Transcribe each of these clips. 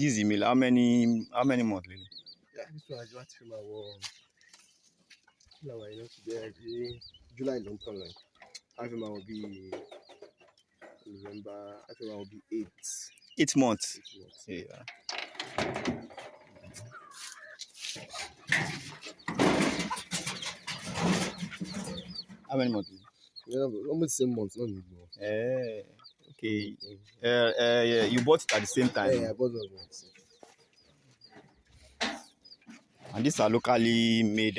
this email, how many monthly? Yeah, this one is what film I know today. July long term line. I film will be November. I film will be 8 months. 8 months. Yeah. How many months? Yeah, almost same month, not need more. Okay. Yeah, you bought it at the same time. Yeah, I bought those ones. And these are locally made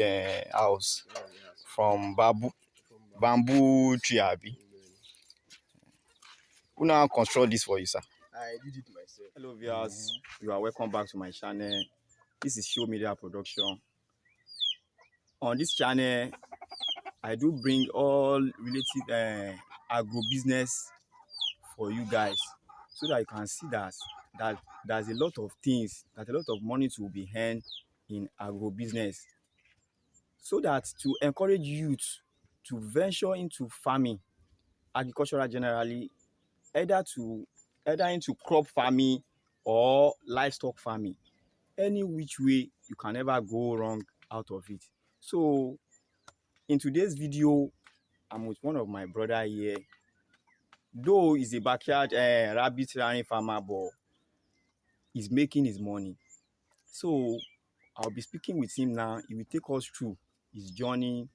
house from bamboo tree, abi. Who now construct this for you, sir? I did it myself. Hello viewers, you are welcome back to my channel. This is Show Media Production. On this channel, I do bring all related agro business for you guys, so that you can see that there's a lot of things, that a lot of money to be earned in agro business, so that to encourage youth to venture into farming, agricultural generally, either into crop farming or livestock farming. Any which way, you can never go wrong out of it. So in today's video, I'm with one of my brother here. Though he's a backyard rabbit rearing farmer, but he's making his money. So I'll be speaking with him now. He will take us through his journey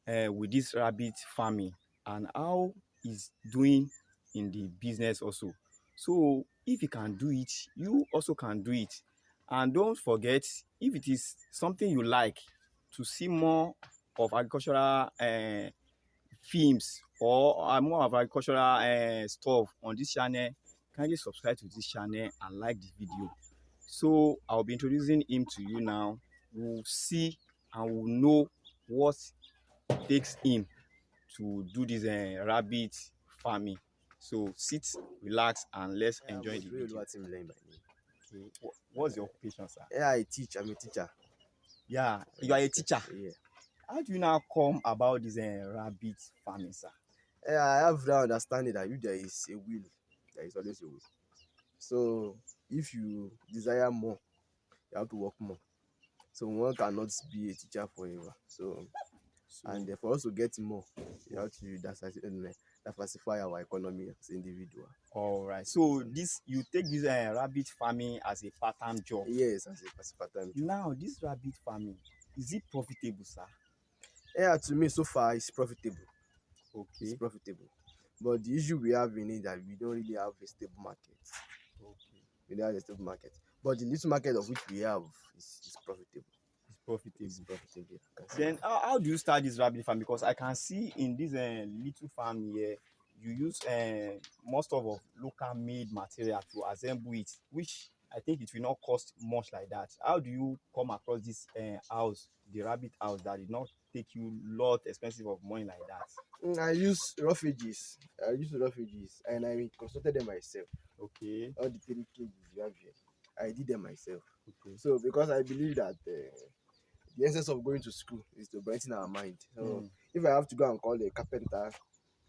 with this rabbit farming and how he's doing in the business also. So if he can do it, you also can do it. And don't forget, if it is something you like to see more of agricultural films or more of agricultural stuff on this channel, kindly subscribe to this channel and like the video. So I'll be introducing him to you now. We'll see and we'll know what takes him to do this rabbit farming. So sit, relax, and let's enjoy the video. Okay. What's your occupation, sir? Yeah, I teach. I'm a teacher. Yeah, you are a teacher. Yeah. How do you now come about this rabbit farming, sir? Yeah, I have that understanding that if there is a will, there is always a will. So if you desire more, you have to work more. So one cannot be a teacher forever. So and for us to get more, you have to diversify our economy as individual. All right. So you take this rabbit farming as a part-time job? Yes, as a part-time job. Now, this rabbit farming, is it profitable, sir? Yeah, to me so far it's profitable. Okay. It's profitable. But the issue we have in it that we don't really have a stable market. Okay. We don't have a stable market. But the little market of which we have is profitable. It's profitable. It's profitable. Then how do you start this rabbit farm? Because I can see in this little farm here, you use most of local made material to assemble it, which I think it will not cost much like that. How do you come across this house, the rabbit house, that did not take you lot expensive of money like that? I use refugees. And I constructed them myself. Okay. All the 3 cages you have here, I did them myself. Okay. So because I believe that the essence of going to school is to brighten our mind. So if I have to go and call a carpenter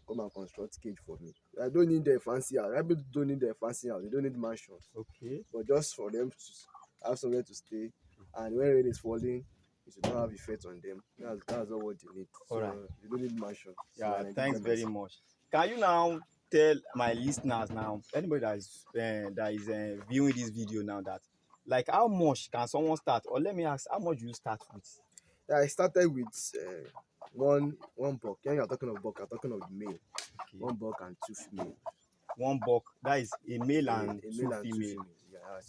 come and construct cage for me, I don't need a fancy house. Rabbits don't need a fancy house. They don't need mansions. Okay. But just for them to have somewhere to stay, and when rain is falling, it should not have effect on them. That's all what they need. All right. You don't need mansion. Yeah, so thanks very much. Can you now tell my listeners now, anybody that is viewing this video now, that like how much can someone start, or let me ask, how much do you start with? Yeah, I started with one buck. When you're talking of buck, I'm talking of the male. Okay. 1 buck and 2 female. 1 buck, that is a male and 2 female. Yeah,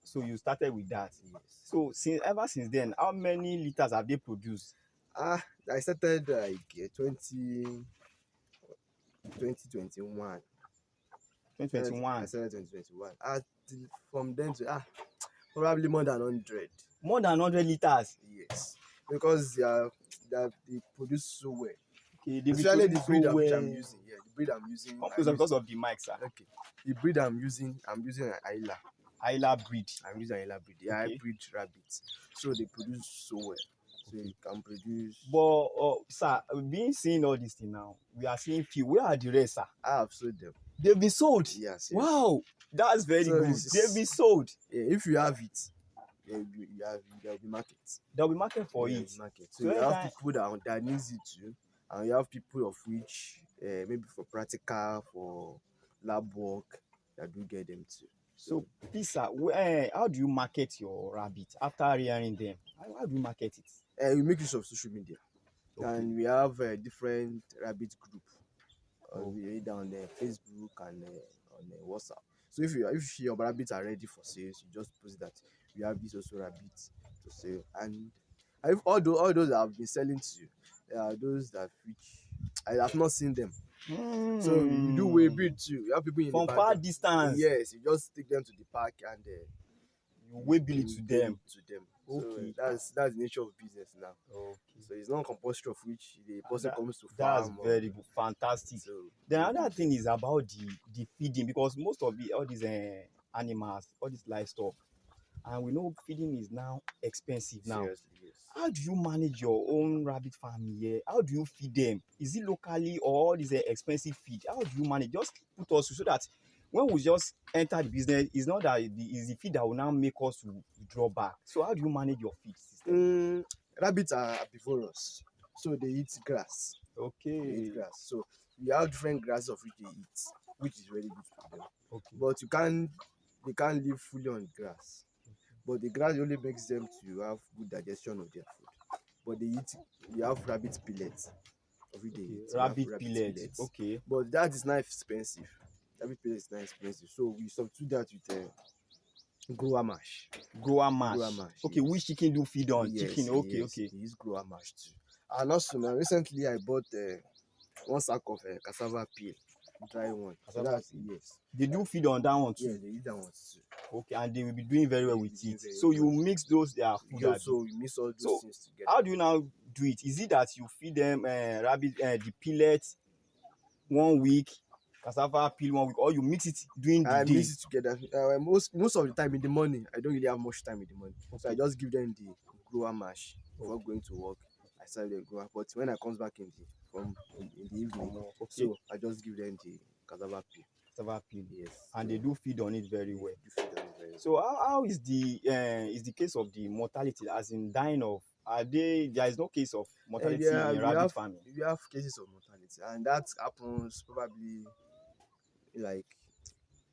so you started with that. Yes. So ever since then, how many liters have they produced? I started like 2021. 2021. I started 2021. From then to probably more than 100. More than 100 liters? Yes. Because they produce so well. Okay, especially the breed which I'm using. Yeah, the breed I'm using. Because of the mic, sir. Okay. The breed I'm using an Ayla. Ayla breed. I'm using Ayla breed. The hybrid rabbits. So they produce so well. So you can produce. But sir, being seeing all this thing now, we are seeing few. Where are the rest, sir? I have sold them. They've been sold. Yes, yes. Wow, that's very So good. it's- They've been sold. Yeah, if you have it, there will be market. There'll be market for Yeah, it. market. So So you have anytime- people that needs it too, and you have people of which maybe for practical, for lab work, that do get them too. So please, sir, how do you market your rabbit after rearing them? How do you market it? We make use of social media, and we have a different rabbit group. We either on Facebook and on WhatsApp. So if your rabbits are ready for sales, you just post that we have this also rabbits to sell. And if all those that have been selling to you, there are those that which I have not seen them. So you do way bid too. You have people in from the far background. distance. Yes, you just take them to the park and You way bill it to them. Okay. Okay. So that's the nature of business now. Okay. So it's not compulsory of which the person comes to That's farm. very good, fantastic. So Then another thing is about the feeding, because most of all these animals, all these livestock, and we know feeding is now expensive now. seriously, yes. How do you manage your own rabbit farm here? How do you feed them? Is it locally or all these expensive feed? How do you manage? Just put us through so that when we just enter the business, it's not that it's the feed that will now make us to draw back. So how do you manage your feed system? Rabbits are herbivorous, so they eat grass. Okay. They eat grass. So we have different grasses of which they eat, which is very good for them. Okay. But they can't live fully on grass. But the grass only makes them to have good digestion of their food. But we have rabbit pellets of which they eat. We have Rabbit pellets. Okay. But that is not expensive. Rabbit pellets is not expensive. So we substitute that with grower mash. Grower mash. Okay, Yes. which chicken do feed on? Yes, Chicken. Okay, yes, okay. they use grower mash too. And also now recently I bought one sack of cassava peel, dry one. So Cassava that's peel. yes. They do feed on that one too. Yeah, they eat that one too. Okay, and they will be doing very well They with will be doing it. very So you well. mix those their food. Yeah, abi? so we mix all those So, things together. How do you now do it? Is it that you feed them rabbit the pellets 1 week, cassava peel 1 week, or you mix it during the I day? mix it together. Most of the time in the morning, I don't really have much time in the morning. So I just give them the grower mash before going to work. I serve them grower. But when I comes back in the evening, Okay. so I just give them the cassava peel. Cassava peel. Yes. And they do feed on it very well. You feed them very well. So how is the case of the mortality, as in dying of? There is no case of mortality in rabbit farming? We have cases of mortality, and that happens probably like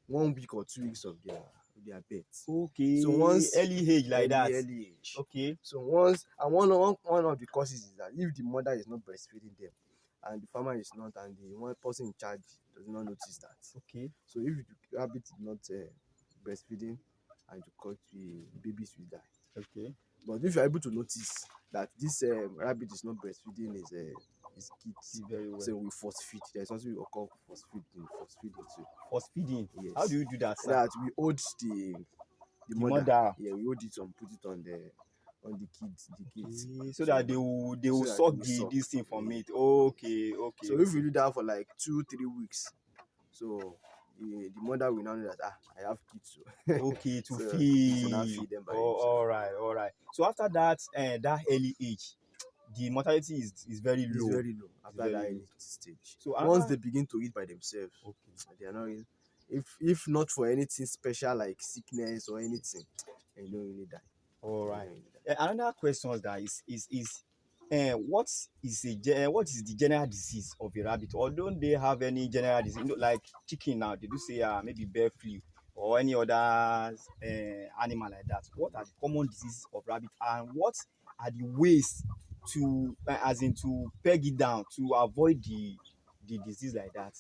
1 week or 2 weeks of their birth. Okay. So once early age like that. early age. Okay. So one of the causes is that if the mother is not breastfeeding them, and the farmer is not, and the one person in charge does not notice that. Okay. So if the rabbit is not breastfeeding, and you cut, the babies will die. Okay. But if you are able to notice that this rabbit is not breastfeeding his kids, Very well. so we force feed. There is something we call force feeding too. Force feeding. Yes. How do you do that, sir? That we hold the mother. mother. Yeah, we hold it on, put it on the kids. Okay, so that they will so that suck they will suck. this thing from Yeah. it. Okay. So if we do that for like 2-3 weeks, so the mother will now know that I have kids. So Okay, to so feed. to now feed them by all right. So after that, that early age, the mortality is very It's low. very low after very that low. early stage. So Once after- they begin to eat by themselves, Okay. they are not really, if not for anything special like sickness or anything, they don't really die. All They right. don't really die. Another question that is what is the general disease of a rabbit, or don't they have any general disease? Like chicken now, they do say maybe bird flu or any other animal like that. What are the common diseases of rabbit, and what are the ways to to peg it down to avoid the disease like that?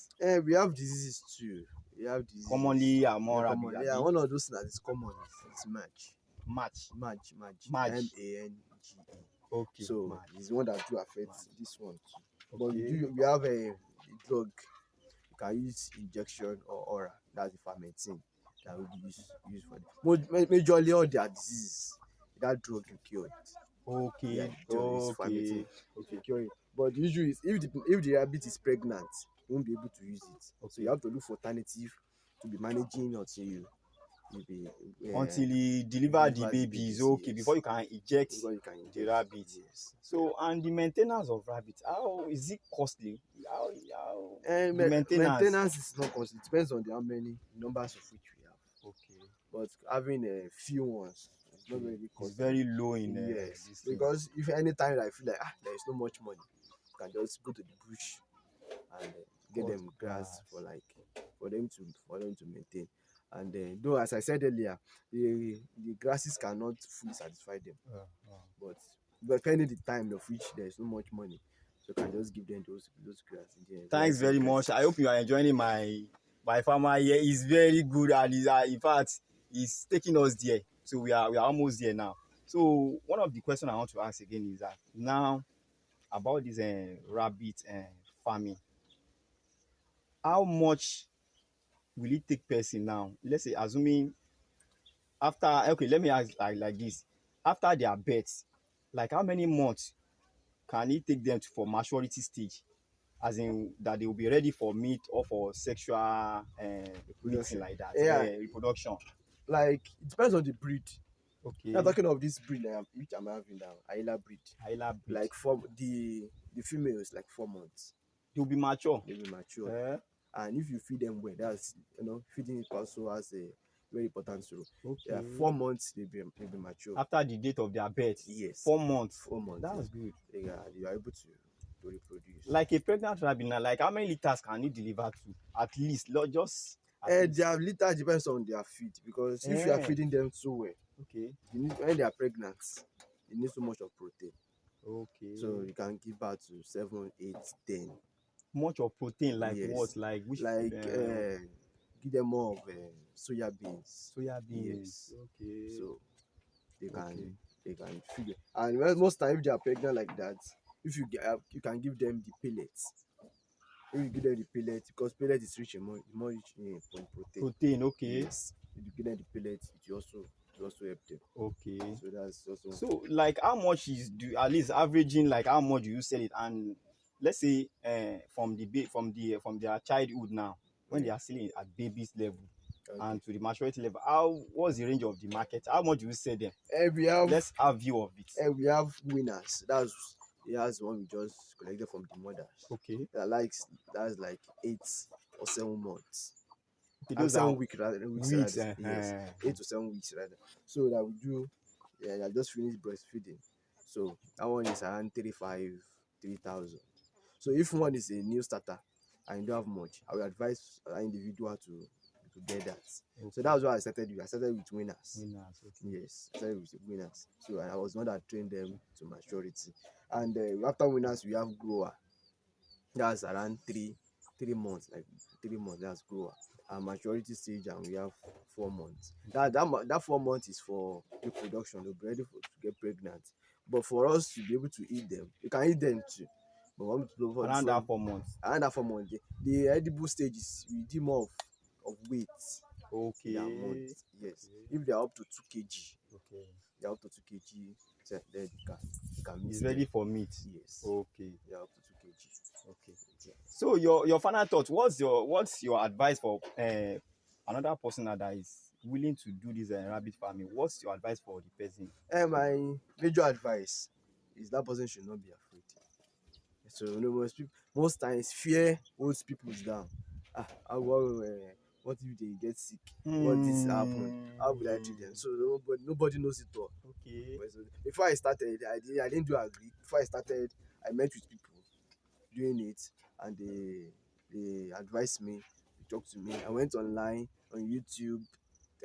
We have diseases too. We have diseases. Commonly among rabbit. common. Yeah, one of those that is common is match. Match. Mange. MANGE. Okay. So match. it's the one that do affect this one too. But Okay. we have a drug. You can use injection or oral. That's the fermenting that will be used for them. Majorly all their diseases, that drug will cure it. Okay. Yeah, just Okay. fermenting. Okay, cure it. But the issue is if the rabbit is pregnant, you won't be able to use it. So you have to look for alternative to be managing until you be until he deliver the deliver the babies. babies, Okay, yes. before you can eject Before you can the inject, rabbit. yes. So, and the maintenance of rabbit, how is it costly? How And the maintenance? maintenance is not costly. It depends on how many numbers of which we have. Okay, But having a few ones, it's not okay. really It's costly. very low in Yes, this thing. because if anytime I feel like there is no much money, you can just go to the bush and get Cut them grass grass. for them to maintain. And though as I said earlier, the grasses cannot fully satisfy them, but depending the time of which there is no much money, so you can just give them those grass. Thanks very much. I hope you are enjoying my farmer here. It's very good, and in fact he's taking us there. So we are almost there now. So one of the questions I want to ask again is that now about this rabbit farming. How much will it take person now? Let's say assuming after, okay, let me ask like this. After their birth, like how many months can it take them for maturity stage? As in that they will be ready for meat or for sexual meeting like that, Yeah, reproduction. like it depends on the breed. Okay. Now talking of this breed which I'm having now, Ayla breed. Hyla breed. Like for the female is like 4 months. They'll be mature. They'll be mature. And if you feed them well, that's feeding also has a very important role. Okay. Yeah, 4 months they'll be mature. After the date of their birth. Yes. 4 months. 4 months. That's good. Yeah, you are able to reproduce. Like a pregnant rabbit now, like how many liters can it deliver to? At least, not just. Their litter depends on their feed, because if you are feeding them so well, okay, when they are pregnant, you need so much of protein. Okay. So you can give birth to 7, 8, 10. Much of protein, like Yes. what? Like which? Like give them more of soya beans. Soya beans. Yes. Okay. So they can feed it. And most time if they are pregnant like that, if you can give them the pellets. If you give them the pellets, because pellet is more rich in protein. Protein, okay. Yes. If you give them the pellets, it will also help them. Okay. So that's also. So like how much is at least averaging, like how much do you sell it? And let's say from their childhood now, when they are still at baby's level, and to the maturity level, what's the range of the market? How much do you sell them? Let's have view of it. We have winners. That's one we just collected from the mothers. Okay. That's like 8 or 7 months. Okay, those 7 weeks rather. Weeks, yes, 8 to 7 weeks rather. So that we do. Yeah, I just finished breastfeeding. So that one is around 3,000. So if one is a new starter and you don't have much, I will advise an individual to get that. Okay. So that's why I started with. I started with winners. Okay. Yes, I started with winners. So I was the one that trained them to maturity. And after winners, we have grower. That's around 3 months, like 3 months. That's grower. And maturity stage, and we have 4 months. That 4 months is for reproduction. They'll be ready to get pregnant. But for us to be able to eat them, you can eat them too. But around that 4 months. Around that 4 months, the edible stages we do more of weight. Okay. Yes. Okay. If they are up to 2 kg. Okay. They are up to 2 kg. Then you can it's ready for meat. Yes. Okay. They are up to 2 kg. Okay. Yeah. So your final thought, what's your advice for another person that is willing to do this rabbit farming? What's your advice for the person? My major advice is that person should not be afraid. So most times fear holds people down. What if they get sick? What this happen? How would I treat them? So nobody knows it all. Okay. So before I started, I didn't do agree. Before I started, I met with people doing it, and they advised me, they talked to me. I went online on YouTube,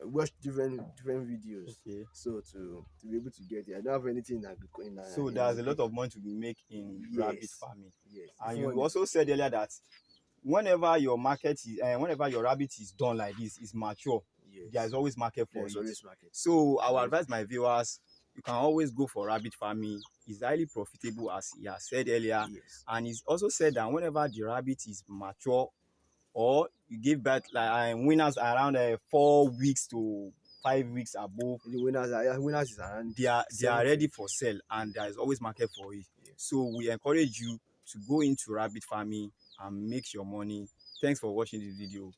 I watched different videos. Okay. So to be able to get it, I don't have anything in so there's a lot of money to be made in rabbit farming. Yes. And you also said earlier that whenever your rabbit is done like this, is mature, yes, there's always market for it. Always market. So I would advise my viewers, you can always go for rabbit farming. It's highly profitable, as he has said earlier. Yes. And he's also said that whenever the rabbit is mature, or you give birth, like winners around 4 weeks to 5 weeks above, the winners is around, they are ready for sale, and there is always market for it. Yes. So we encourage you to go into rabbit farming and make your money. Thanks for watching this video.